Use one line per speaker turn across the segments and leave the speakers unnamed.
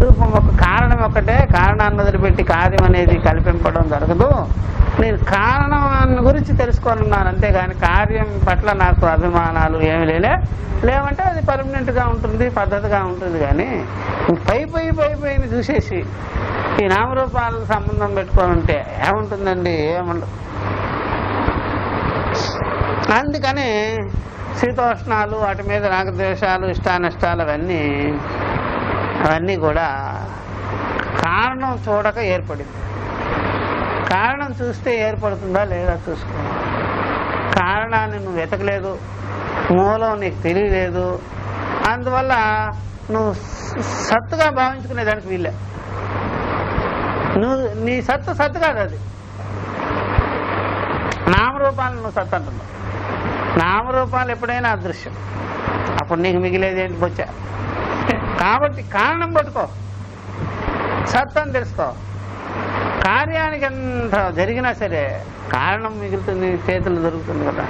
స్వరూపం ఒక కారణం ఒకటే, కారణాన్ని వదిలిపెట్టి కార్యం అనేది కల్పింపడం జరగదు. నేను కారణాన్ని గురించి తెలుసుకొనున్నాను అంతేగాని కార్యం పట్ల నాకు అభిమానాలు ఏమి లేవంటే అది పర్మనెంట్గా ఉంటుంది, పద్ధతిగా ఉంటుంది. కానీ పైన చూసేసి ఈ నామరూపాలకు సంబంధం పెట్టుకొని ఉంటే ఏముంటుందండి? ఏముండదు. అందుకని శీతోష్ణాలు, వాటి మీద రాగద్వేషాలు, ఇష్టానిష్టాలు అవన్నీ కూడా కారణం చూడక ఏర్పడింది. కారణం చూస్తే ఏర్పడుతుందా లేదా చూసుకో. కారణాన్ని నువ్వు వెతకలేదు, మూలం నీకు తెలియలేదు, అందువల్ల నువ్వు సత్తుగా భావించుకునేదానికి వీలే. నీ సత్తు కాదు, అది నామరూపాలను నువ్వు సత్తు అంటున్నావు. నామరూపాలు ఎప్పుడైనా అదృశ్యం, అప్పుడు నీకు మిగిలేది ఏంటి? బొచ్చా. కాబట్టి కారణం పట్టుకో, సత్తు అని తెలుసుకో. కార్యానికి ఎంత జరిగినా సరే కారణం మిగులుతుంది, చేతులు దొరుకుతుంది కదా.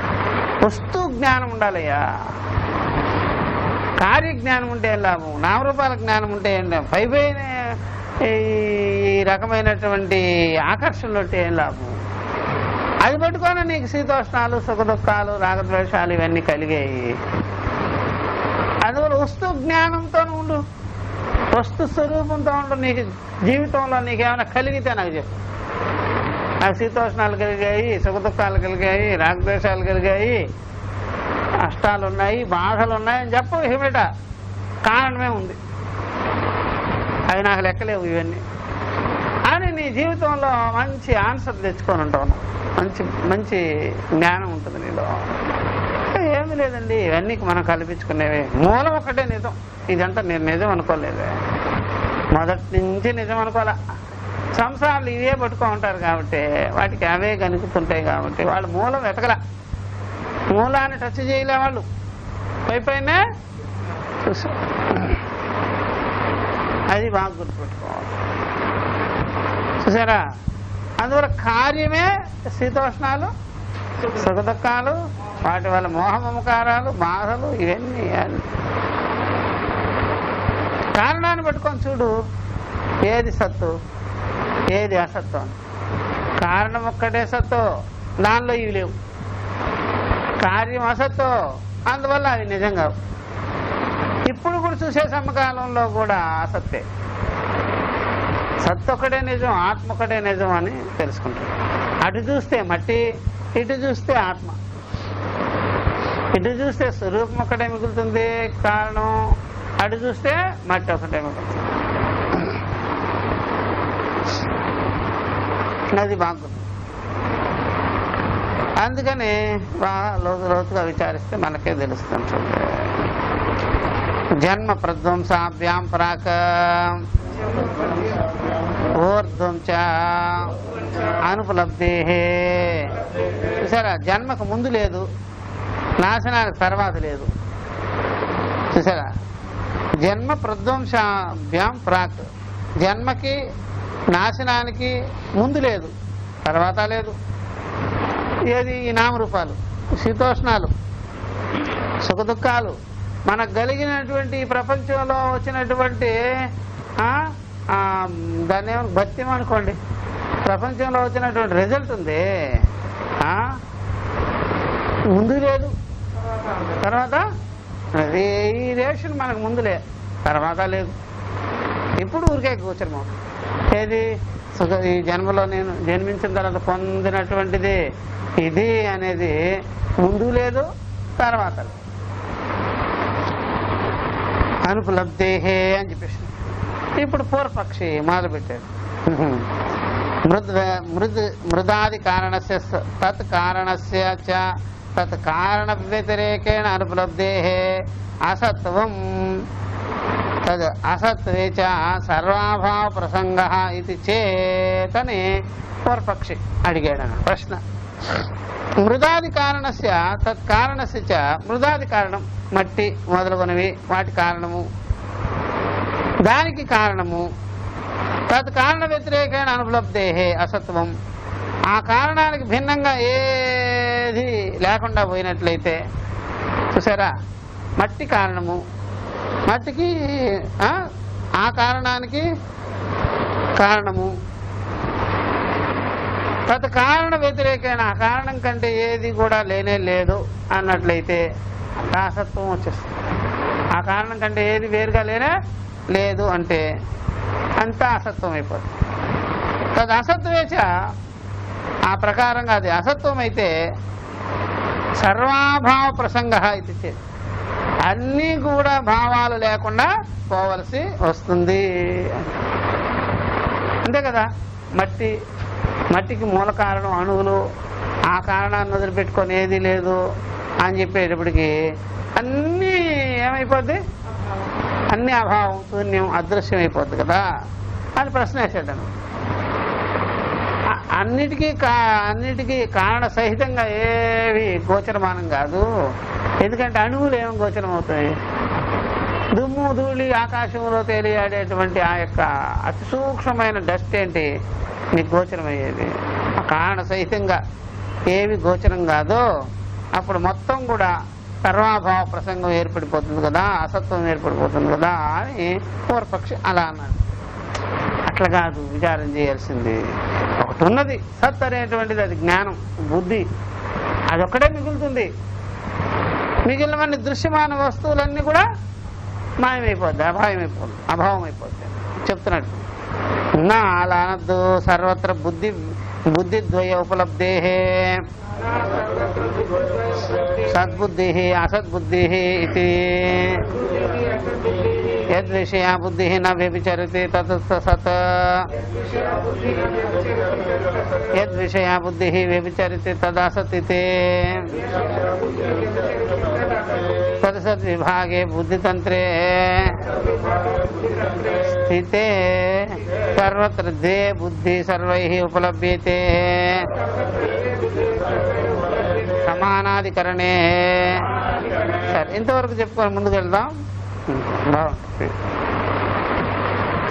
వస్తు జ్ఞానం ఉండాలయ్యా. కార్యజ్ఞానం ఉంటే ఏం లాభం? నామరూపాల జ్ఞానం ఉంటే ఏం లాభం? పైన ఈ రకమైనటువంటి ఆకర్షణలు ఉంటే ఏం లాభం? అది పట్టుకొని నీకు శీతోష్ణాలు, సుఖదుఖాలు, రాగద్వేషాలు ఇవన్నీ కలిగాయి. అందువల్ల వస్తు జ్ఞానంతో ఉండు, వస్తు స్వరూపంతో ఉండు. నీకు జీవితంలో నీకేమైనా కలిగితే నాకు చెప్పు. నాకు శీతోష్ణాలు కలిగాయి, సుఖదుఖాలు కలిగాయి, రాగద్వేషాలు కలిగాయి, కష్టాలు ఉన్నాయి, బాధలు ఉన్నాయని చెప్పు. ఏమిట కారణమే ఉంది, అవి నాకు లెక్కలేవు ఇవన్నీ అని నీ జీవితంలో మంచి ఆన్సర్ తెచ్చుకొని ఉంటాను. మంచి జ్ఞానం ఉంటుంది నీలో. ఏమి లేదండి, ఇవన్నీ మనం కల్పించుకునేవే. మూలం ఒకటే నిజం. ఇదంతా నేను నిజం అనుకోలేదే, మొదటి నుంచి నిజం అనుకోలే. సంసారాలు ఇవే పట్టుకో ఉంటారు కాబట్టి, వాటికి అవే కనుకుతుంటాయి కాబట్టి వాళ్ళు మూలం వెతకలా, మూలాన్ని టచ్ చేయలే. వాళ్ళు పైన చూసా. అది బాగా గుర్తుపెట్టుకోవాలి, చూసారా. అందువల్ల కార్యమే శీతోష్ణాలు, సుఖదుఖాలు, వాటి వల్ల మోహమమకారాలు, బాధలు, ఇవన్నీ. కారణాన్ని పట్టుకొని చూడు, ఏది సత్తు, ఏది అసత్తు. కారణం ఒక్కటే సత్తు, దానిలో ఇవి లేవు. కార్యం అసత్తు, అందువల్ల అవి నిజం కావు. ఇప్పుడు కూడా చూసే సమకాలంలో కూడా అసత్తే. సత్తు ఒకటే నిజం, ఆత్మ ఒకటే నిజం అని తెలుసుకుంటాడు. అటు చూస్తే మట్టి, ఇటు చూస్తే ఆత్మ. ఇటు చూస్తే స్వరూపం ఒకటే మిగులుతుంది, కారణం. అటు చూస్తే మట్టి ఒకటే మిగులుతుంది. అది బాగుంది. అందుకని బాగా లోతుగా విచారిస్తే మనకే తెలుస్తుంటుంది. జన్మ ప్రధ్వంసాభ్యాం ప్రాక్ ఊర్ధ్వం చ అనుపలబ్ధే. చూసారా, జన్మకు ముందు లేదు, నాశనానికి తర్వాత లేదు. చూసారా, జన్మ ప్రధ్వంసాభ్యాం ప్రాక్, జన్మకి నాశనానికి ముందు లేదు, తర్వాత లేదు. ఏది? ఈ నామరూపాలు, శీతోష్ణాలు, సుఖదుఖాలు, మనకు కలిగినటువంటి ఈ ప్రపంచంలో వచ్చినటువంటి దాన్ని ఏమన్నా భత్యం అనుకోండి. ప్రపంచంలో వచ్చినటువంటి రిజల్ట్ ఉంది, ముందు లేదు, తర్వాత. ఈ రేషన్ మనకు ముందులే, తర్వాత లేదు. ఇప్పుడు ఊరికే కూర్చోము. ఏది? ఈ జన్మలో నేను జన్మించిన తర్వాత పొందినటువంటిది ఇది అనేది ముందు లేదు, తర్వాత లేదు. అనుపలబ్ధే అని చెప్పేసి ఇప్పుడు పూర్వపక్షి మొదలుపెట్టాడు. మృదాది కారణస్య తత్ కారణస్య చ తత్ కారణ వ్యతిరేకేణ అనుపలబ్ధే అసత్వం తద్ అసత్వే చ సర్వాభావ ప్రసంగ ఇది చేతని పూర్వపక్షి అడిగాడు ప్రశ్న. మృదాది కారణస్య తత్ కారణస్య చ, మృదాది కారణం మట్టి మొదలుగునవి, వాటి కారణము, దానికి కారణము. తత్ కారణ వ్యతిరేకమైన అనుపలబ్ధే అసత్వం, ఆ కారణానికి భిన్నంగా ఏది లేకుండా పోయినట్లయితే. చూసారా, మట్టి కారణము, మట్టికి ఆ కారణానికి కారణము. తత్ కారణ వ్యతిరేకమైన ఆ కారణం కంటే ఏది కూడా లేనే లేదు అన్నట్లయితే అసత్వం వచ్చేస్తుంది. ఆ కారణం కంటే ఏది వేరుగా లేనే లేదు అంటే అంతా అసత్వం అయిపోతుంది. తది అసత్వేచ ఆ ప్రకారంగా అది అసత్వం అయితే సర్వాభావ ప్రసంగ ఇది చేతి అన్నీ కూడా భావాలు లేకుండా పోవలసి వస్తుంది. అంతే కదా. మట్టికి మూల కారణం అణువులు, ఆ కారణాన్ని వదిలిపెట్టుకొని ఏది లేదు అని చెప్పేటప్పటికి అన్నీ ఏమైపోద్ది, అన్ని అభావం, శూన్యం, అదృశ్యం అయిపోద్ది కదా అని ప్రశ్న వేసాడు. అన్నిటికీ కారణ సహితంగా ఏవి గోచరమానం కాదు. ఎందుకంటే అణువులు ఏమి గోచరం అవుతాయి? దుమ్ము ధూళి ఆకాశంలో తేలియాడేటువంటి ఆ యొక్క అతి సూక్ష్మమైన డస్ట్ ఏంటి నీకు గోచరమయ్యేది? ఆ కారణ సహితంగా ఏవి గోచరం కాదో అప్పుడు మొత్తం కూడా సర్వాభావ ప్రసంగం ఏర్పడిపోతుంది కదా, అసత్వం ఏర్పడిపోతుంది కదా అని పూర్వపక్షి అలా అన్నాడు. అట్లా కాదు విచారం చేయాల్సింది. ఒకటి ఉన్నది సత్ అనేటువంటిది, అది జ్ఞానం, బుద్ధి, అదొక్కడే మిగులుతుంది. మిగిలినవన్నీ దృశ్యమాన వస్తువులన్నీ కూడా మాయమైపోద్ది, అభావం అయిపోద్ది చెప్తున్నాడు. నా అలా అనద్దు. సర్వత్ర బుద్ధిద్వయ ఉపలబ్ధే సద్బుద్ధి అసద్బుద్ధి ఇది యద్విషయా బుద్ధి న వ్యభిచరతి తత్ సత్ యద్విషయా బుద్ధి వ్యభిచరతి తదసత్ తదసత్ విభాగే బుద్ధితంత్రే స్థితే సర్వత్ర ద్వే బుద్ధి సర్వైః ఉపలభ్యతే సమానాధికరణే. సరే, ఇంతవరకు చెప్పుకొని ముందుకు వెళ్దాం. బాగుంటుంది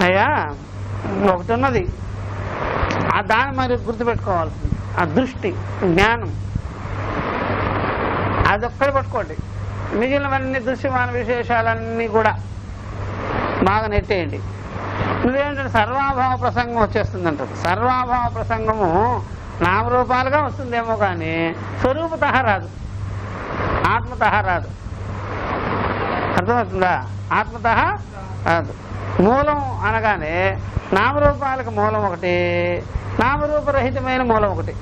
అయ్యా. ఒకటి ఉన్నది, ఆ దాన్ని మరి గుర్తుపెట్టుకోవాల్సింది, ఆ దృష్టి, జ్ఞానం, అదొక్కడే పట్టుకోండి. మిగిలినవన్నీ దృశ్యమాన విశేషాలన్నీ కూడా బాగా నెట్టేయండి. నువ్వేంటంటే సర్వాభావ ప్రసంగం వచ్చేస్తుంది అంటారు. సర్వాభావ ప్రసంగము నామరూపాలుగా వస్తుందేమో కానీ స్వరూపత రాదు, ఆత్మత రాదు. అర్థమవుతుందా? ఆత్మత రాదు. మూలం అనగానే నామరూపాలకు మూలం ఒకటి, నామరూపరహితమైన మూలం ఒకటి.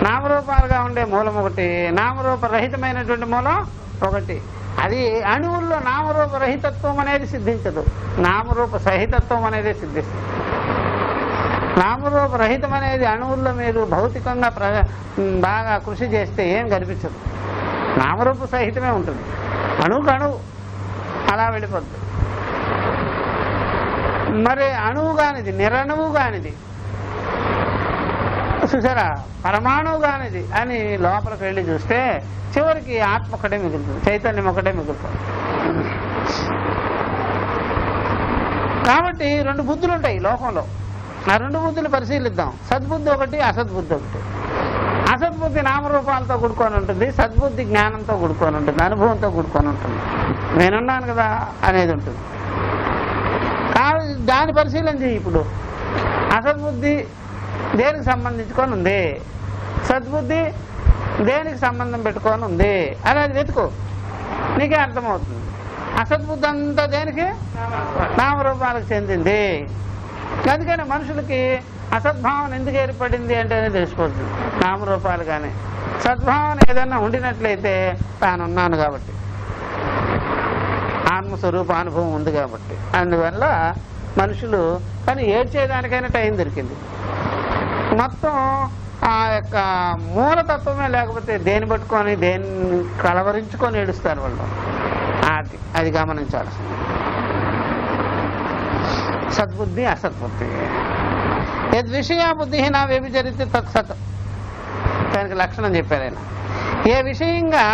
నామరూపాలుగా ఉండే మూలం ఒకటి, నామరూపరహితమైనటువంటి మూలం ఒకటి. అది అణువుల్లో నామరూపరహితత్వం అనేది సిద్ధించదు, నామరూప సహితత్వం అనేది సిద్ధిస్తుంది. నామరూపరహితం అనేది అణువుల్లో మీరు భౌతికంగా బాగా కృషి చేస్తే ఏం కనిపించదు, నామరూప సహితమే ఉంటుంది. అణువుకు అణువు అలా వెళ్ళిపోద్ది. మరి అణువు కానిది, నిరణువు కానిది, చూసారా, పరమాణువు కానిది అని లోపలికి వెళ్ళి చూస్తే చివరికి ఆత్మ ఒకటే మిగులుతుంది, చైతన్యం ఒకటే మిగులుతుంది. కాబట్టి రెండు బుద్ధులు ఉంటాయి లోకంలో. ఆ రెండు బుద్ధులు పరిశీలిద్దాం. సద్బుద్ధి ఒకటి, అసద్బుద్ధి ఒకటి. అసద్బుద్ధి నామరూపాలతో కూడుకొని ఉంటుంది, సద్బుద్ధి జ్ఞానంతో కూడుకొని ఉంటుంది, అనుభవంతో కూడుకొని ఉంటుంది. నేనున్నాను కదా అనేది ఉంటుంది. దాని పరిశీలన చేయి. ఇప్పుడు అసద్బుద్ధి దేనికి సంబంధించుకొని ఉంది, సద్బుద్ధి దేనికి సంబంధం పెట్టుకొని ఉంది అనేది వెతుకో, నీకే అర్థమవుతుంది. అసద్బుద్ధి అంతా దేనికి? నామరూపాలకు చెందింది. అందుకని మనుషులకి అసద్భావన ఎందుకు ఏర్పడింది అంటేనే తెలిసిపోతుంది, నామరూపాలు. కానీ సద్భావన ఏదన్నా ఉండినట్లయితే తానున్నాను కాబట్టి, ఆత్మస్వరూప అనుభవం ఉంది కాబట్టి. అందువల్ల మనుషులు కానీ ఏడ్చేదానికైనా టైం దొరికింది. మొత్తం ఆ యొక్క మూలతత్వమే లేకపోతే దేన్ని పట్టుకొని దేన్ని కలవరించుకొని ఏడుస్తారు వాళ్ళు. అది గమనించాల్సింది. సద్బుద్ధి అసద్బుద్ధి. యద్విషయా బుద్ధి నా వ్యభిచరితే తత్సత్. దానికి లక్షణం చెప్పారు ఆయన. ఏ విషయంగా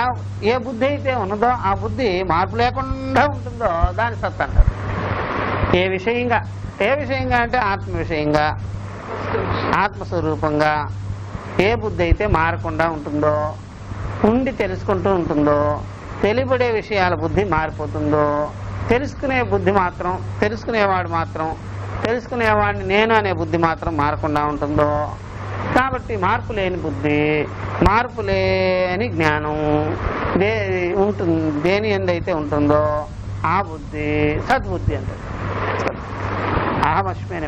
ఏ బుద్ధి అయితే ఉన్నదో ఆ బుద్ధి మార్పు లేకుండా ఉంటుందో దాని సత్ అంటారు. ఏ విషయంగా అంటే ఆత్మ విషయంగా, ఆత్మస్వరూపంగా ఏ బుద్ధి అయితే మారకుండా ఉంటుందో, ఉండి తెలుసుకుంటూ ఉంటుందో, తెలియబడే విషయాల బుద్ధి మారిపోతుందో, తెలుసుకునే బుద్ధి మాత్రం, తెలుసుకునేవాడు మాత్రం, తెలుసుకునేవాడిని నేను అనే బుద్ధి మాత్రం మారకుండా ఉంటుందో, కాబట్టి మార్పు లేని బుద్ధి, మార్పు లేని జ్ఞానం ఉంటుంది. దేని ఎందైతే ఉంటుందో ఆ బుద్ధి సద్బుద్ధి అంటారు. అహమస్మైన.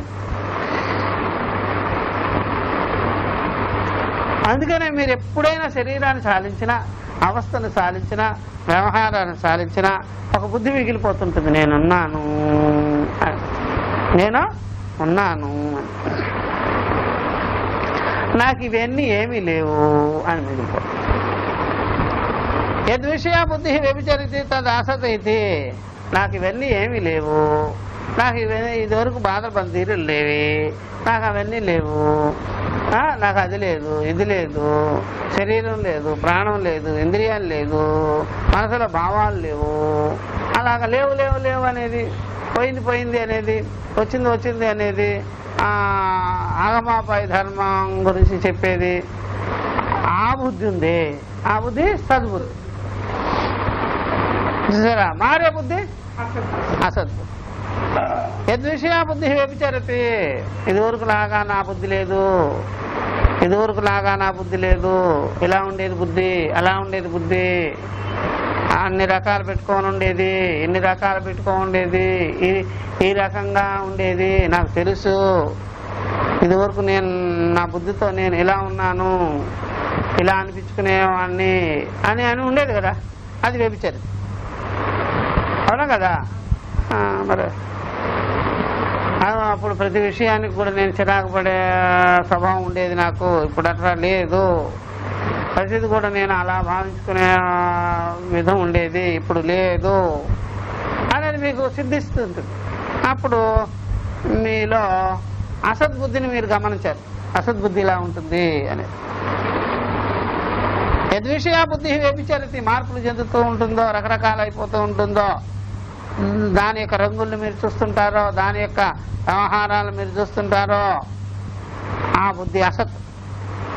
అందుకనే మీరు ఎప్పుడైనా శరీరాన్ని సాధించినా, అవస్థను సాధించినా, వ్యవహారాన్ని సాధించినా ఒక బుద్ధి మిగిలిపోతుంటుంది. నేనున్నాను, నేను ఉన్నాను, నాకు ఇవన్నీ ఏమీ లేవు అని మిగిలిపోతుంది. యద్విషయ బుద్ధి వ్యభిచరితే తదాసతైతే, నాకు ఇవన్నీ ఏమీ లేవు, నాకు ఇవన్నీ ఇదివరకు బాధపడి తీరులు లేవి, నాకు అవన్నీ లేవు, నాకు అది లేదు, ఇది లేదు, శరీరం లేదు, ప్రాణం లేదు, ఇంద్రియాలు లేదు, మనసులో భావాలు లేవు, అలాగ లేవు లేవు లేవు అనేది, పోయింది పోయింది అనేది, వచ్చింది వచ్చింది అనేది, ఆగమాపాయ ధర్మం గురించి చెప్పేది, ఆ బుద్ధి ఉంది. ఆ బుద్ధి సద్బుద్ధి. చూసారా? మారే బుద్ధి అసద్బుద్ధి. యద్విషయ బుద్ధి వ్యభిచరతి, ఇదివరకు లాగా నా బుద్ధి లేదు, ఇదివరకు లాగా నా బుద్ధి లేదు, ఇలా ఉండేది బుద్ధి, అలా ఉండేది బుద్ధి, అన్ని రకాలు పెట్టుకొని ఉండేది, ఎన్ని రకాలు పెట్టుకొని ఉండేది, ఈ రకంగా ఉండేది, నాకు తెలుసు, ఇదివరకు నేను నా బుద్ధితో నేను ఇలా ఉన్నాను, ఇలా అనిపించుకునేవాడిని అని ఉండేది కదా, అది వ్యభిచరిత. అవునా కదా? మరి అప్పుడు ప్రతి విషయానికి కూడా నేను చిరాకు పడే స్వభావం ఉండేది నాకు, ఇప్పుడు అట్లా లేదు. ప్రతిది కూడా నేను అలా భావించుకునే విధం ఉండేది, ఇప్పుడు లేదు అనేది మీకు సిద్ధిస్తుంటుంది. అప్పుడు మీలో అసద్బుద్ధిని మీరు గమనించారు, అసద్బుద్ధి ఇలా ఉంటుంది అనేది. యద్విషయ బుద్ధి వ్యభిచరితి, మార్పులు చెందుతూ ఉంటుందో, రకరకాలు అయిపోతూ ఉంటుందో, దాని యొక్క రంగుల్ని మీరు చూస్తుంటారో, దాని యొక్క వ్యవహారాలు మీరు చూస్తుంటారో, ఆ బుద్ధి అసత్.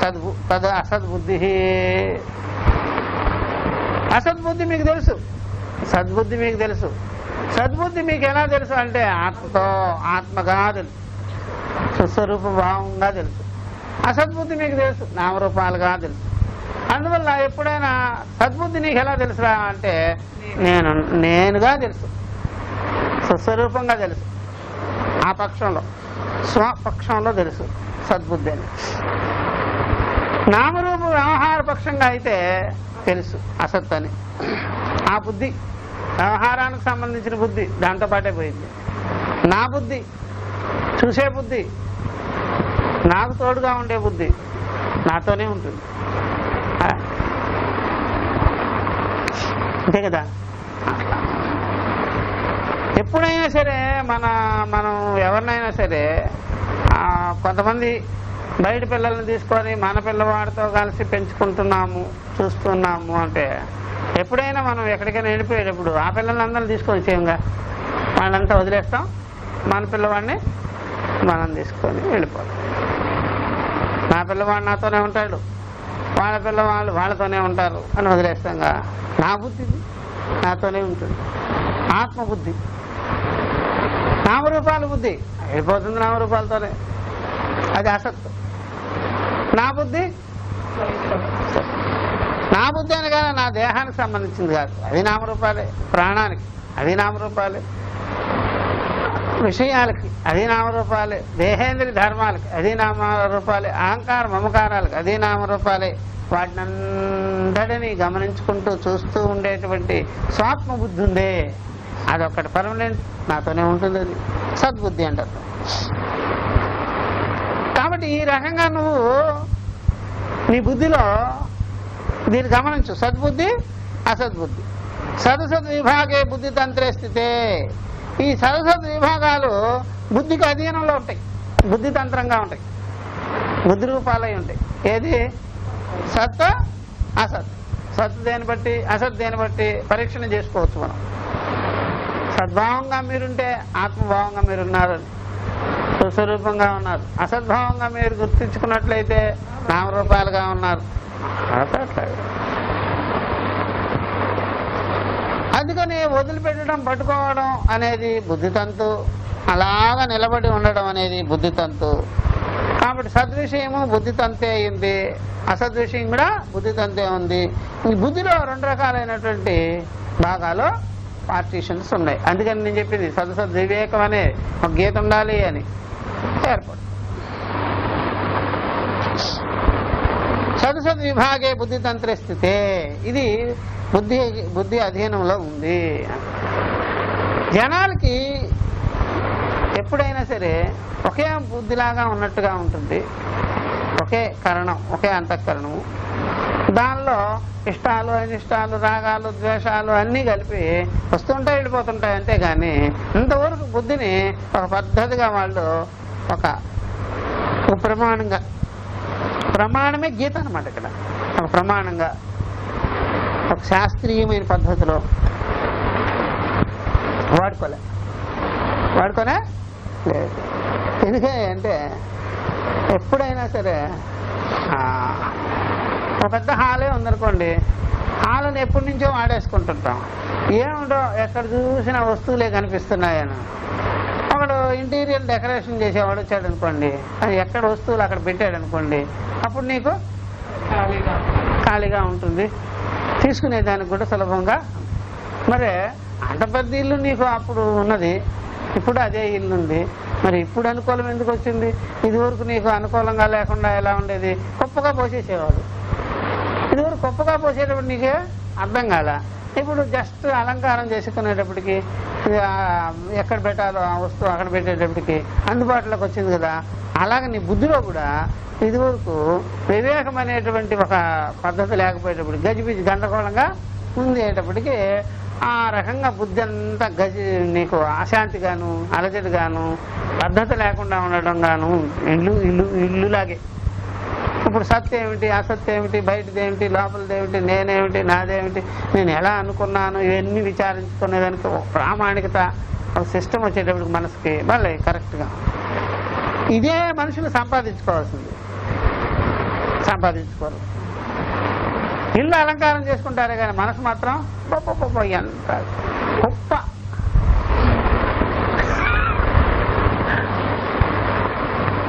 తద్ అసద్బుద్ధి. అసద్బుద్ధి మీకు తెలుసు, సద్బుద్ధి మీకు తెలుసు. సద్బుద్ధి మీకు ఎలా తెలుసు అంటే ఆత్మతో, ఆత్మగా తెలుసు, సుస్వరూప భావంగా తెలుసు. అసద్బుద్ధి మీకు తెలుసు, నామరూపాలుగా తెలుసు. అందువల్ల ఎప్పుడైనా సద్బుద్ధి నీకు ఎలా తెలుసురా అంటే నేనుగా తెలుసు, స్వస్వరూపంగా తెలుసు, ఆ పక్షంలో స్వపక్షంలో తెలుసు సద్బుద్ధి అని. నామరూప వ్యవహార పక్షంగా అయితే తెలుసు అసత్ అని. ఆ బుద్ధి వ్యవహారానికి సంబంధించిన బుద్ధి దాంతో పాటే పోయింది. నా బుద్ధి, చూసే బుద్ధి, నాకు తోడుగా ఉండే బుద్ధి నాతోనే ఉంటుంది. అంతే కదా? ఎప్పుడైనా సరే మనం ఎవరినైనా సరే, కొంతమంది బయట పిల్లల్ని తీసుకొని మన పిల్లవాడితో కలిసి పెంచుకుంటున్నాము, చూస్తున్నాము అంటే, ఎప్పుడైనా మనం ఎక్కడికైనా వెళ్ళిపోయేటప్పుడు ఆ పిల్లలందరినీ తీసుకొని చేయంగా వాళ్ళంతా వదిలేస్తాం, మన పిల్లవాడిని మనం తీసుకొని వెళ్ళిపోతాం. నా పిల్లవాడు నాతోనే ఉంటాడు, వాళ్ళ పిల్లవాళ్ళు వాళ్ళతోనే ఉంటారు అని వదిలేస్తాంగా. నా బుద్ధి నాతోనే ఉంటుంది, ఆత్మబుద్ధి. నామరూపాల బుద్ధి వెళ్ళిపోతుంది నామరూపాలతోనే, అది అసత్తు. నా బుద్ధి అనగా నా దేహానికి సంబంధించింది కాదు, అది నామరూపాలే. ప్రాణానికి అది నామరూపాలే, విషయాలకి అది నామరూపాలే, దేహేంద్రియ ధర్మాలకి అది నామరూపాలే, అహంకార మమకారాలకి అది నామరూపాలే. వాటినంతటిని గమనించుకుంటూ చూస్తూ ఉండేటువంటి స్వాత్మ బుద్ధి ఉందే, అదొక్కటి పర్మనెంట్, నాతోనే ఉంటుంది, అది సద్బుద్ధి అంటారు. కాబట్టి ఈ రకంగా నువ్వు నీ బుద్ధిలో దీన్ని గమనించు. సద్బుద్ధి అసద్బుద్ధి. సదసద్ విభాగే బుద్ధి తంత్రే స్థితే. ఈ సదసద్ విభాగాలు బుద్ధికి అధీనంలో ఉంటాయి, బుద్ధి తంత్రంగా ఉంటాయి, బుద్ధి రూపాలై ఉంటాయి. ఏది? సత్ అసత్. సత్ దేని బట్టి, అసత్ దేని బట్టి పరీక్షణ చేసుకోవచ్చు మనం. సద్భావంగా మీరుంటే ఆత్మభావంగా మీరున్నారు, స్వస్వరూపంగా ఉన్నారు. అసద్భావంగా మీరు గుర్తించుకున్నట్లయితే నామరూపాలుగా ఉన్నారు. అందుకని అందుకని వదిలిపెట్టడం పట్టుకోవడం అనేది బుద్ధితంతు, అలాగా నిలబడి ఉండడం అనేది బుద్ధితంతు. కాబట్టి సద్విషయము బుద్ధితంతే అయింది, అసద్విషయం కూడా బుద్ధితంతే ఉంది. ఈ బుద్ధిలో 2 రకాలైనటువంటి భాగాలు పార్టీషన్స్ ఉన్నాయి. అందుకని నేను చెప్పింది సదసద్ వివేకం అనే ఒక గీత ఉండాలి అని ఏర్పడు. సదసద్ విభాగే బుద్ధితంత్ర స్థితే, ఇది బుద్ధి అధీనంలో ఉంది. జనాలకి ఎప్పుడైనా సరే ఒకే బుద్ధిలాగా ఉన్నట్టుగా ఉంటుంది, ఒకే కరణం, ఒకే అంతఃకరణము. దానిలో ఇష్టాలు, అనిష్టాలు, రాగాలు, ద్వేషాలు అన్నీ కలిపి వస్తుంటాయి, వెళ్ళిపోతుంటాయి. అంతేగాని ఇంతవరకు బుద్ధిని ఒక పద్ధతిగా వాళ్ళు ఒక ప్రమాణమే గీత అన్నమాట. ఇక్కడ ఒక ప్రమాణంగా ఒక శాస్త్రీయమైన పద్ధతిలో వాడుకోలే లేదు. ఎందుకంటే ఎప్పుడైనా సరే ఒక పెద్ద హాలే ఉందనుకోండి, హాలను ఎప్పటి నుంచో వాడేసుకుంటుంటాం. ఏముండో ఎక్కడ చూసినా వస్తువులే కనిపిస్తున్నాయని. ఒకడు ఇంటీరియర్ డెకరేషన్ చేసేవాడు వచ్చాడు అనుకోండి, అది ఎక్కడ వస్తువులు అక్కడ పెట్టాడు అనుకోండి, అప్పుడు నీకు ఖాళీగా ఉంటుంది, తీసుకునేదానికి కూడా సులభంగా. మరి అంత పెద్ద ఇల్లు నీకు అప్పుడు ఉన్నది, ఇప్పుడు అదే ఇల్లు ఉంది. మరి ఇప్పుడు అనుకూలం ఎందుకు వచ్చింది? ఇదివరకు నీకు అనుకూలంగా లేకుండా ఎలా ఉండేది? గొప్పగా పోసేసేవాడు. ఇదివరకు గొప్పగా పోసేటప్పుడు నీకే అర్థం కాల. ఇప్పుడు జస్ట్ అలంకారం చేసుకునేటప్పటికి ఎక్కడ పెట్టాలో ఆ వస్తువు అక్కడ పెట్టేటప్పటికి అందుబాటులోకి వచ్చింది కదా. అలాగే నీ బుద్ధిలో కూడా ఇదివరకు వివేకం అనేటువంటి ఒక పద్ధతి లేకపోయేటప్పుడు గజిబిజి గందరగోళంగా ఉండేటప్పటికి ఆ రకంగా బుద్ధి అంతా నీకు అశాంతిగాను, అలజడిగాను, పద్ధతి లేకుండా ఉండడం గాను ఇల్లులాగే. ఇప్పుడు సత్యం ఏమిటి, అసత్యం ఏమిటి, బయటదేమిటి, లోపలదేమిటి, నేనేమిటి, నాదేమిటి, నేను ఎలా అనుకున్నాను, ఇవన్నీ విచారించుకునేదానికి ఒక ప్రామాణికత, ఒక సిస్టమ్ వచ్చేటప్పటికి మనసుకి మళ్ళీ కరెక్ట్గా. ఇదే మనుషులు సంపాదించుకోవాల్సింది. సంపాదించుకోరు. ఇల్లు అలంకారం చేసుకుంటారే కానీ మనసు మాత్రం ఎంత గొప్ప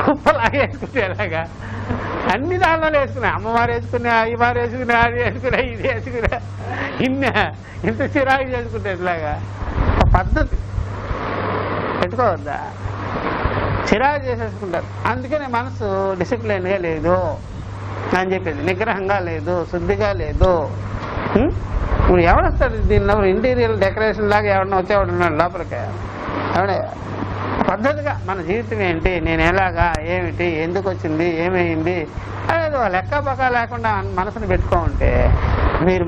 గొప్పలాగా వేసుకుంటే ఎలాగా అన్ని దానిలో వేసుకున్నాయి. అమ్మవారు వేసుకున్నా, అయ్యవారు వేసుకున్నా, అది వేసుకున్నా, ఇది వేసుకున్నా, ఇంత చిరాకు చేసుకుంటే ఎట్లాగా? ఒక పద్ధతి పెట్టుకోవద్దా? చిరాకు చేసేసుకుంటారు. అందుకనే మనసు డిసిప్లిన్గా లేదు అని చెప్పేది, నిగ్రహంగా లేదు, శుద్ధిగా లేదు. ఇప్పుడు ఎవడొస్తాడు దీనిలో? ఇంటీరియర్ డెకరేషన్ లాగా ఎవడన్నా వచ్చేవాడు ఉన్నాడు లోపలికి? ఎవడే? పద్ధతిగా మన జీవితం ఏంటి, నేను ఎలాగా, ఏమిటి, ఎందుకు వచ్చింది, ఏమైంది అనేది లెక్క పక్క లేకుండా మనసును పెట్టుకోమంటే మీరు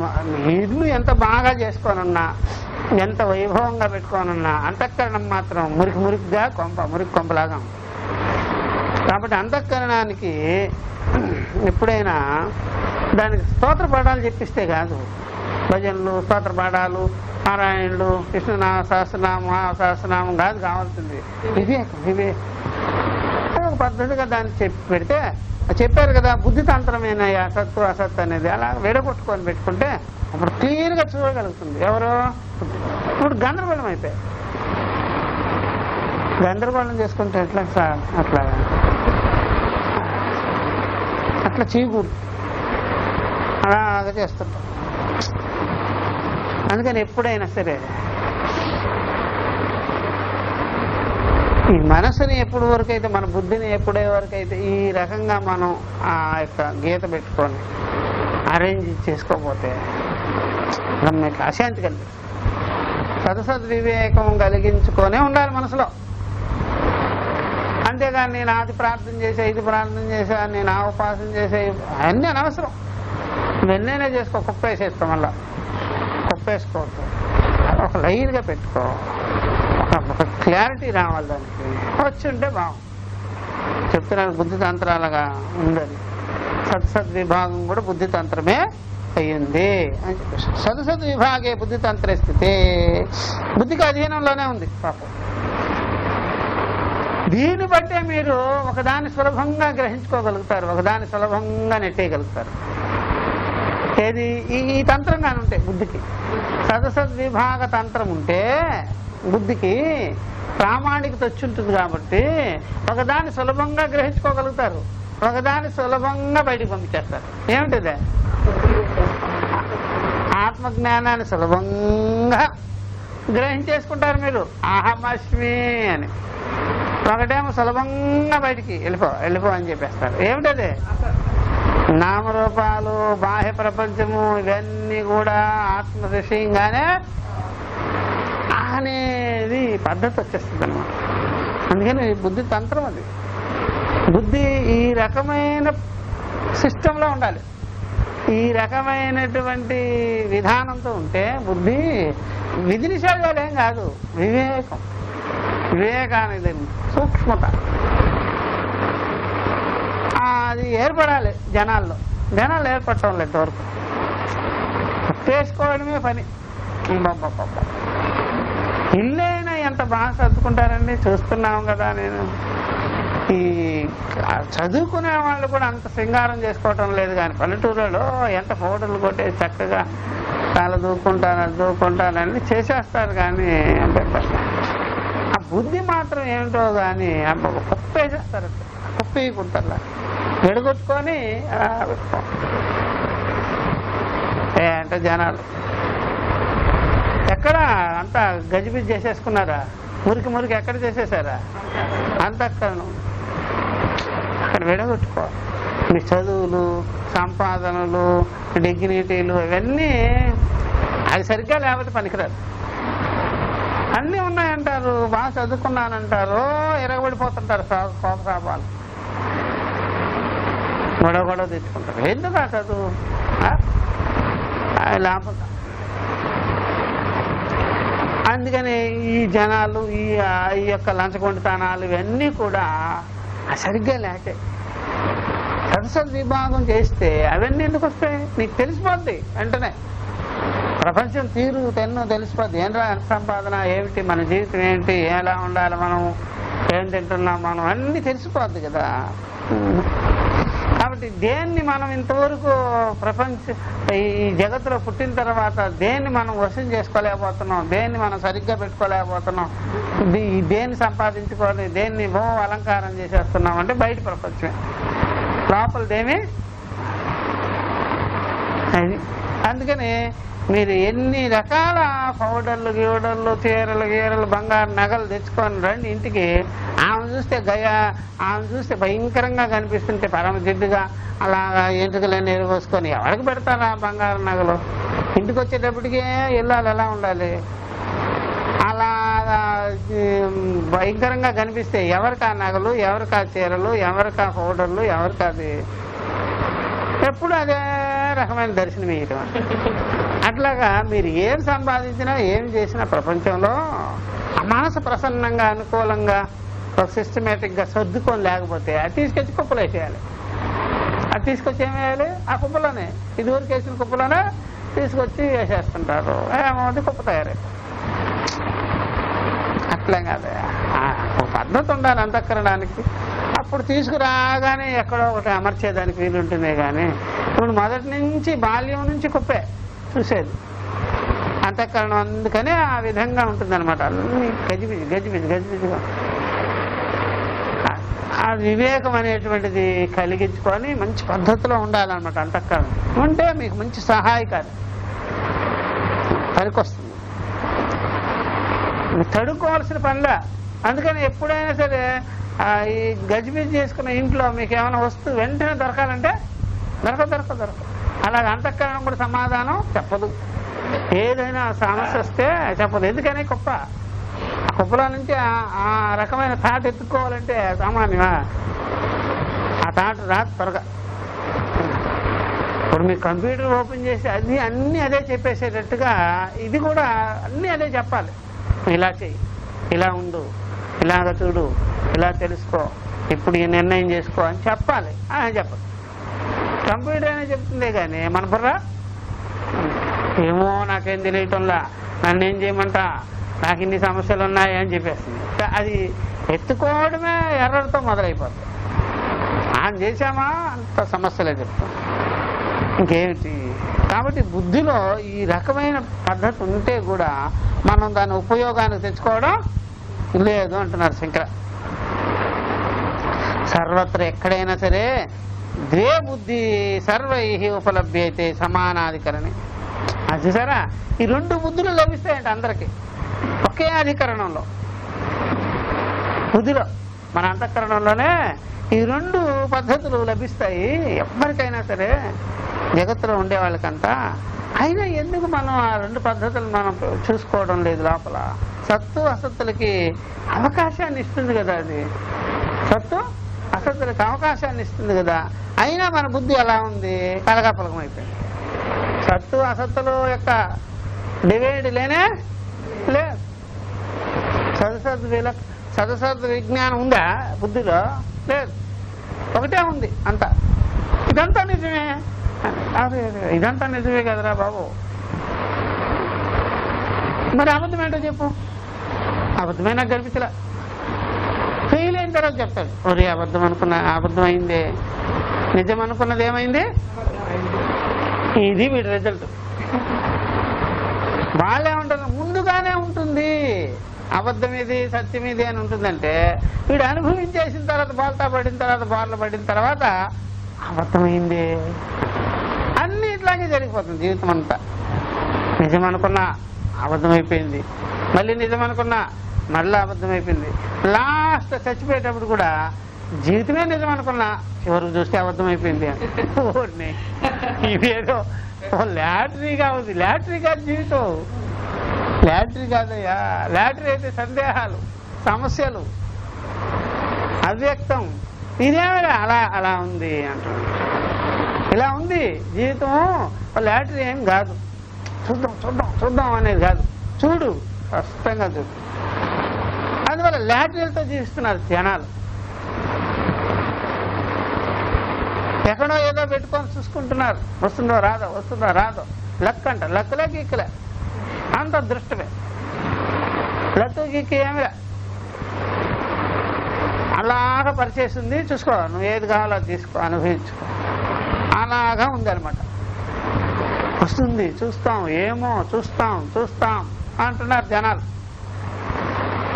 ఇల్లు ఎంత బాగా చేసుకోనున్నా, ఎంత వైభవంగా పెట్టుకోనున్నా అంతఃకరణం మాత్రం మురికిగా మురికి కొంపలాగా. కాబట్టి అంతఃకరణానికి ఎప్పుడైనా దానికి స్తోత్ర పాఠాలు చెప్పిస్తే కాదు, భజనలు, స్తోత్ర పాఠాలు, నారాయణులు, కృష్ణనామ సహస్రనామం, మహాసహస్రనామం కాదు కావాల్సింది వివేకం. ఒక పద్ధతిగా దాన్ని చెప్పి పెడితే, చెప్పారు కదా బుద్ధి తంత్రమేనయ్యా సత్తు అసత్తు అనేది, అలా విడగొట్టుకొని పెట్టుకుంటే అప్పుడు క్లియర్గా చూడగలుగుతుంది. ఎవరో ఇప్పుడు గందరగోళం అయిపోయాయి. గందరగోళం చేసుకుంటే ఎట్లా సార్? అట్లా చేయకూడదు, అలాగా చేస్తుంటాం. అందుకని ఎప్పుడైనా సరే ఈ మనసుని ఎప్పుడు వరకైతే, మన బుద్ధిని ఎప్పుడే వరకైతే ఈ రకంగా మనం ఆ యొక్క గీత పెట్టుకొని అరేంజ్ చేసుకోకపోతే మనకి అశాంతి కలిగి సదసద్వివేకం కలిగించుకొనే ఉండాలి మనసులో. అంతేగాని నేను అది ప్రార్థన చేసా, ఇది ప్రార్థన చేసా, నేను ఆ ఉపాసన చేసే, అన్నీ అనవసరం. వెన్నైనా చేసుకో, కుప్పేసేస్తాం. మళ్ళా కుప్పేసుకోవద్దు, ఒక లైన్గా పెట్టుకో, ఒక క్లారిటీ రావాలి దానికి. వచ్చి ఉంటే బాగుంది. చెప్తున్నాను బుద్ధి తంత్రాలుగా ఉందని. సద్విభాగం కూడా బుద్ధి తంత్రమే అయ్యింది అని చెప్పేసి. సద్విభాగే బుద్ధి తంత్ర స్థితి బుద్ధికి అధీనంలోనే ఉంది పాపం. దీన్ని బట్టే మీరు ఒకదాన్ని సులభంగా గ్రహించుకోగలుగుతారు, ఒకదాన్ని సులభంగా నెట్టేయగలుగుతారు. ఏది ఈ తంత్రం కానీ ఉంటే బుద్ధికి సదసద్విభాగ తంత్రం ఉంటే బుద్ధికి ప్రామాణికత వచ్చి ఉంటుంది కాబట్టి ఒకదాన్ని సులభంగా గ్రహించుకోగలుగుతారు, ఒకదాన్ని సులభంగా బయటికి పంపించేస్తారు. ఏమిటిదే? ఆత్మజ్ఞానాన్ని సులభంగా గ్రహించేసుకుంటారు మీరు, అహమస్మి అని. ఒకటేమో సులభంగా బయటికి వెళ్ళిపో అని చెప్పేస్తారు. ఏమిటది? నామరూపాలు, బాహ్య ప్రపంచము ఇవన్నీ కూడా ఆత్మ విషయంగానే అనేది పద్ధతి వచ్చేస్తుంది అనమాట. అందుకని బుద్ధి తంత్రం అది. బుద్ధి ఈ రకమైన సిస్టంలో ఉండాలి, ఈ రకమైనటువంటి విధానంతో ఉంటే బుద్ధి విధి నిషేధాలు ఏం కాదు, వివేకానికి సూక్ష్మత అది ఏర్పడాలి జనాలు ఏర్పడటం లేదు వరకు. చేసుకోవడమే పని. ఇల్లైనా ఎంత బాగా సర్దుకుంటారండి, చూస్తున్నాం కదా. నేను ఈ చదువుకునే వాళ్ళు కూడా అంత సింగారం చేసుకోవటం లేదు, కానీ పల్లెటూరులో ఎంత పౌడర్లు కొట్టే చక్కగా చాలా దూకుంటానని చేసేస్తారు. కానీ ఆ బుద్ధి మాత్రం ఏమిటో కానీ కుప్ప వేసేస్తారు, కుప్ప వేయకుంటారు, విడగొట్టుకొని అంటే జనాలు ఎక్కడ అంతా గజిబిజి చేసేసుకున్నారా, మురికి ఎక్కడ చేసేసారా, అంత అక్కడ విడగొట్టుకోవాలి. మీ చదువులు, సంపాదనలు, డిగ్నిటీలు ఇవన్నీ అది సరిగ్గా లేకపోతే పనికిరాదు. అన్నీ ఉన్నాయంటారు, బాగా చదువుకున్నానంటారు, ఎరగబడిపోతుంటారు కోపసాపాలు, గొడవ తెచ్చుకుంటారు. ఎందుకు ఆ చదువు లేకపోతే. అందుకని ఈ జనాలు ఈ యొక్క లంచగొండితనాలు ఇవన్నీ కూడా సరిగ్గా లేకే. సదసద్విభాగం చేస్తే అవన్నీ ఎందుకు వస్తాయి? నీకు తెలిసిపోద్ది వెంటనే, ప్రపంచం తీరు తెలిసిపోద్ది. ఏం సంపాదన ఏమిటి, మన జీవితం ఏంటి, ఎలా ఉండాలి, మనం ఏం తింటున్నాం, మనం అన్నీ తెలిసిపోద్ది కదా. కాబట్టి దేన్ని మనం ఇంతవరకు ఈ జగత్తులో పుట్టిన తర్వాత దేన్ని మనం వశం చేసుకోలేకపోతున్నాం, దేన్ని మనం సరిగ్గా పెట్టుకోలేకపోతున్నాం, దేన్ని సంపాదించుకోవాలి, దేన్ని అలంకారం చేసేస్తున్నాం అంటే బయట ప్రపంచమే, లోపలదేమి అది. అందుకని మీరు ఎన్ని రకాల పౌడర్లు గీవడర్లు చీరలు బంగారు నగలు తెచ్చుకొని రండి ఇంటికి, ఆమె చూస్తే భయంకరంగా కనిపిస్తుంటే పరమ జిడ్డుగా అలాగా ఎంటుకలన్నీ ఎరుగోసుకొని ఎవరికి పెడతారా బంగారు నగలు? ఇంటికి వచ్చేటప్పటికే ఇల్లాలు ఎలా ఉండాలి, అలాగా భయంకరంగా కనిపిస్తే ఎవరికా నగలు, ఎవరికా చీరలు, ఎవరికా పౌడర్లు, ఎవరికాది ఎప్పుడు అదే రకమైన దర్శనం ఇవ్వటం. అట్లాగా మీరు ఏం సంపాదించినా ఏం చేసినా ప్రపంచంలో మనసు ప్రసన్నంగా అనుకూలంగా ఒక సిస్టమేటిక్గా సర్దుకొని లేకపోతే అది తీసుకొచ్చి కుప్పలు వేసేయాలి. అది తీసుకొచ్చి ఏం వేయాలి? ఆ కుప్పలోనే, ఇదివరకు వేసిన కుప్పలోనే తీసుకొచ్చి వేసేస్తుంటారు, ఏమవుతుంది కుప్ప తయారై. అట్లా కాదు, ఒక పద్ధతి ఉండాలి అంతఃకరణానికి. అప్పుడు తీసుకురాగానే ఎక్కడో ఒకటి అమర్చేదానికి వీలుంటుందే కానీ ఇప్పుడు మొదటి నుంచి బాల్యం నుంచి కుప్పే చూసేది అంతఃకరణం. అందుకనే ఆ విధంగా ఉంటుందన్నమాట, అన్ని గజిబిజిగా. ఆ వివేకం అనేటువంటిది కలిగించుకొని మంచి పద్ధతిలో ఉండాలన్నమాట అంతఃకరణం. ఉంటే మీకు మంచి సహాయకారి పనికొస్తుంది, తడుకోవాల్సిన పనిలా. అందుకని ఎప్పుడైనా సరే ఈ గజిబిజి చేసుకున్న ఇంట్లో మీకు ఏమైనా వస్తువు వెంటనే దొరకాలంటే దొరకదు. అలాగే అంతఃకరణం కూడా సమాధానం చెప్పదు, ఏదైనా సమస్య వస్తే చెప్పదు. ఎందుకని ఆ కుప్పలో నుంచి ఆ రకమైన థాట్ ఎత్తుక్కోవాలంటే సామాన్యమా? ఆ థాట్ రాదు త్వరగా. ఇప్పుడు మీరు కంప్యూటర్ ఓపెన్ చేసి అన్నీ అదే చెప్పేసేటట్టుగా ఇది కూడా అన్నీ అదే చెప్పాలి. ఇలా చెయ్యి, ఇలా ఉండు, ఇలాగ చూడు, ఇలా తెలుసుకో, ఇప్పుడు ఈ నిర్ణయం చేసుకో అని చెప్పాలి. చెప్పదు, కంప్యూటర్ అనే చెప్తుందే కానీ మన బుర్ర ఏమో నాకేం తెలియటంలా, నన్ను ఏం చేయమంటా, నాకు ఇన్ని సమస్యలు ఉన్నాయి అని చెప్పేస్తుంది. అది ఎత్తుకోవడమే ఎర్రతో మొదలైపోతుంది. చేశామా అంత సమస్యలే చెప్తాం, ఇంకేమిటి కాబట్టి బుద్ధిలో ఈ రకమైన పద్ధతి ఉంటే కూడా మనం దాని ఉపయోగానికి తెచ్చుకోవడం లేదు అంటున్నారు శంకర. సర్వత్ర ఎక్కడైనా సరే ద్వే బుద్ధి సర్వై ఉపలభ్యతే సమానాధికరణి. అది చూసారా, ఈ రెండు బుద్ధులు లభిస్తాయంట అందరికీ ఒకే అధికరణంలో. బుద్ధిలో మన అంతఃకరణంలోనే ఈ రెండు పద్ధతులు లభిస్తాయి ఎవరికైనా సరే, జగత్తులో ఉండే వాళ్ళకంతా. అయినా ఎందుకు మనం ఆ రెండు పద్ధతులు మనం చూసుకోవడం లేదు? లోపల సత్తు అసత్తులకి అవకాశాన్ని ఇస్తుంది కదా, అది సత్తు అసత్తులకి అవకాశాన్ని ఇస్తుంది కదా. అయినా మన బుద్ధి ఎలా ఉంది? కలగాపలకం అయిపోయింది. సత్తు అసత్తుల యొక్క డివైడ్ లేనే లేదు. సదసద్ విజ్ఞానం ఉందా బుద్ధిలో? లేదు, ఒకటే ఉంది అంతా. ఇదంతా నిజమే, అదే ఇదంతా నిజమే కదరా బాబు. మరి అబద్ధం ఏంటో చెప్పు. అబద్ధమే నాకు కనిపించలే. ఫెయిల్ అయిన తర్వాత చెప్తాడు, ఒరే అబద్ధం అనుకున్నా, అబద్ధం అయిందే, నిజం అనుకున్నది ఏమైంది? ఇది వీడి రిజల్ట్. వాళ్ళేమంటారు, ముందుగానే ఉంటుంది అబద్ధం ఇది సత్యం ఇది అని ఉంటుందంటే, వీడు అనుభవించేసిన తర్వాత బాల్తా పడిన తర్వాత బార్లు పడిన తర్వాత అబద్ధమైంది. అన్ని ఇట్లాగే జరిగిపోతుంది జీవితం అంతా. నిజం అనుకున్నా అబద్ధమైపోయింది, మళ్ళీ నిజం అనుకున్నా మళ్ళీ అబద్ధమైపోయింది. లాస్ట్ చచ్చిపోయేటప్పుడు కూడా జీవితమే నిజం అనుకున్నా చివరికి చూస్తే అబద్ధమైపోయింది. ఇదేదో లాటరీగా ఉంది. లాటరీ కాదు జీవితం, లాటరీ కాదయ్యా. లాటరీ అయితే సందేహాలు, సమస్యలు, అవ్యక్తం. ఇదేమైనా అలా అలా ఉంది అంటున్నాడు. ఇలా ఉంది జీవితం. లాటరీ ఏం కాదు. చూద్దాం చూద్దాం చూద్దాం అనేది కాదు, చూడు స్పష్టంగా చూడు. అందువల్ల లాటరీలతో జీవిస్తున్నారు జనాలు. ఎక్కడో ఏదో పెట్టుకొని చూసుకుంటున్నారు, వస్తుందో రాదో వస్తుందో రాదో. లక్ అంట, లక్కులే గీక్కులే, అంత దృష్టమే. లక్కు గీక్కి ఏమిలే, అలాగా పరిచేస్తుంది. చూసుకో, నువ్వు ఏది కావాలో తీసుకో, అనుభవించుకో. అలాగా ఉంది అనమాట. వస్తుంది, చూస్తాం, ఏమో చూస్తాం చూస్తాం అంటున్నారు జనాలు.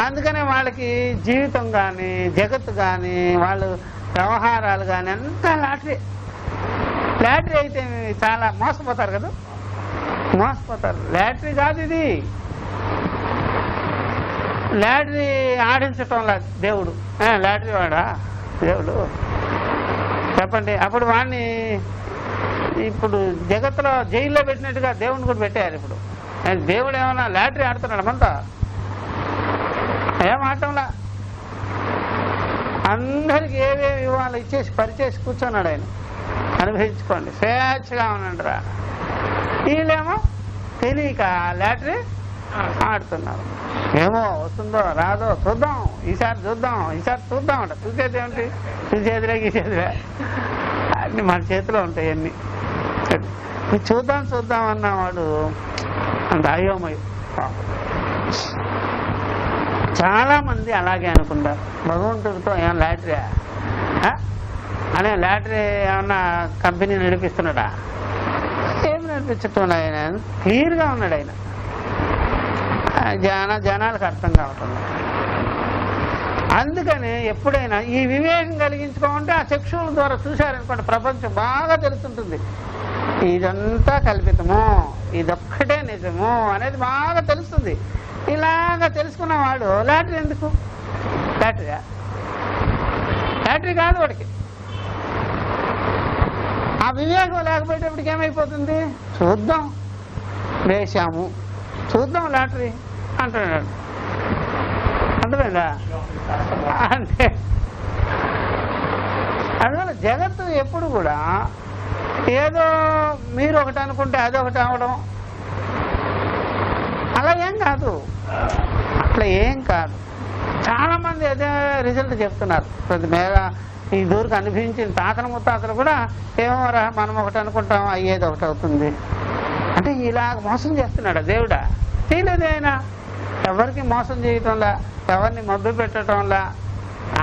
అందుకనే వాళ్ళకి జీవితం కానీ జగత్తు కానీ వాళ్ళు వ్యవహారాలు కానీ అంతా లాటరీ. లాటరీ అయితే చాలా మోసపోతారు కదా, మోసపోతారు. లాటరీ కాదు ఇది. లాటరీ ఆడించటంలా దేవుడు. లాటరీ వాడా దేవుడు చెప్పండి? అప్పుడు వాడిని ఇప్పుడు జగత్తులో జైల్లో పెట్టినట్టుగా దేవుడిని కూడా పెట్టారు. ఇప్పుడు దేవుడు ఏమన్నా లాటరీ ఆడుతున్నాడు? మనతో ఏం ఆడటంలా. అందరికి ఏవేవి ఇవ్వాలి ఇచ్చేసి పరిచేసి కూర్చున్నాడు ఆయన. అనుభవించుకోండి, స్వేచ్ఛగా ఉండండి రా. వీళ్ళేమో తెలియక లాటరీ ఆడుతున్నారు. ఏమో వస్తుందో రాదో చూద్దాం, ఈసారి చూద్దాం, ఈసారి చూద్దాం అంట. చూసేది ఏమిటి? చూసేదిలే గీసేదిలే అన్ని మన చేతిలో ఉంటాయి అన్ని. చూద్దాం చూద్దాం అన్నవాడు అంత అయోమయం. చాలా మంది అలాగే అనుకుంటారు. భగవంతుడితో ఏం లాటరీ అనే లాటరీ ఏమన్నా కంపెనీ నడిపిస్తున్నాడా? ఏం నడిపించటం ఆయన క్లియర్గా ఉన్నాడు ఆయన. జనాలకు అర్థం కావటం. అందుకని ఎప్పుడైనా ఈ వివేకం కలిగించుకోమంటే ఆ చక్షువుల ద్వారా చూశారనుకోండి, ప్రపంచం బాగా తెలుస్తుంటుంది. ఇదంతా కల్పితము, ఇదొక్కటే నిజము అనేది బాగా తెలుస్తుంది. ఇలాగా తెలుసుకున్న వాడు లాటరీ ఎందుకు? లాటరీగా? లాటరీ కాదు వాడికి. ఆ వివేకం లేకపోయేటప్పటికి ఏమైపోతుంది? చూద్దాం వేశాము, చూద్దాం లాటరీ అంటున్నాడు. అర్థమైందా? అంటే అందువల్ల జగత్తు ఎప్పుడు కూడా ఏదో మీరు ఒకటి అనుకుంటే అదొకటి అవడం అలా ఏం కాదు. అట్లా ఏం కాదు. చాలా మంది అదే రిజల్ట్ చెప్తున్నారు. ప్రతి మేర ఈ దూరకు అనుభవించిన తాతల ముత్తాతలు కూడా ఏమోరా మనం ఒకటి అనుకుంటాం అయ్యేది ఒకటి అవుతుంది అంటే ఇలాగ మోసం చేస్తున్నాడు దేవుడా? తెలియదు ఆయన. ఎవరికి మోసం చేయటంలా, ఎవరిని మభ్య పెట్టడంలా,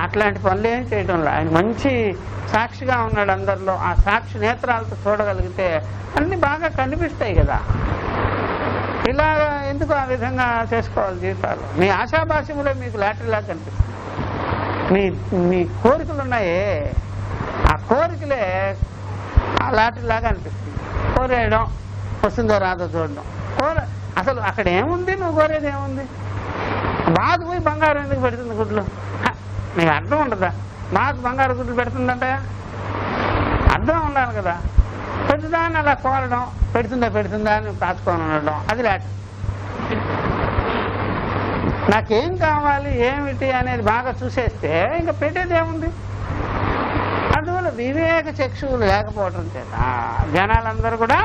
అట్లాంటి పనులు ఏం చేయడంలో ఆయన మంచి సాక్షిగా ఉన్నాడు అందరిలో. ఆ సాక్షి నేత్రాలతో చూడగలిగితే అన్నీ బాగా కనిపిస్తాయి కదా. ఇలా ఎందుకు ఆ విధంగా చేసుకోవాలి జీవితాలు? మీ ఆశాభాష్యములే మీకు లాటరీలాగా కనిపిస్తుంది. మీ కోరికలు ఉన్నాయే, ఆ కోరికలే ఆ లాటరీలాగా అనిపిస్తుంది. కోరేయడం వస్తుందో రాదో చూడడం. అసలు అక్కడ ఏముంది? నువ్వు కోరేది ఏముంది? బాధ పోయి బంగారం ఎందుకు పెడుతుంది గుడ్లు? నీకు అర్థం ఉండదా? బాధ బంగారు గుడ్లు పెడుతుందంట, అర్థం ఉండాలి కదా. పెడుతుందాన్ని అలా కోరడం, పెడుతుందా అని దాచుకొని ఉండడం, అది లాటరీ. నాకేం కావాలి ఏమిటి అనేది బాగా చూసేస్తే ఇంకా పెట్టేది ఏముంది? అందువల్ల వివేక చక్షువులు లేకపోవడం చేత జనాలందరూ కూడా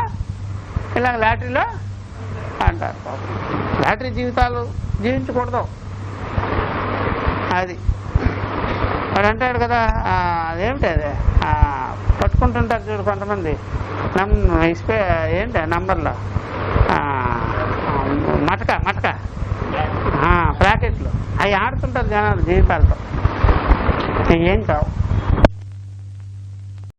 ఇలా లాటరీలో అంటారు. లాటరీ జీవితాలు జీవించకూడదు. అది వాడు అంటాడు కదా, అదేమిటి అదే పట్టుకుంటుంటారు చూడు కొంతమంది ఏంటి నంబర్లో మటక బ్రాకెట్లు అవి ఆడుతుంటారు జనాలు జీవితాలతో. ఏం కావు.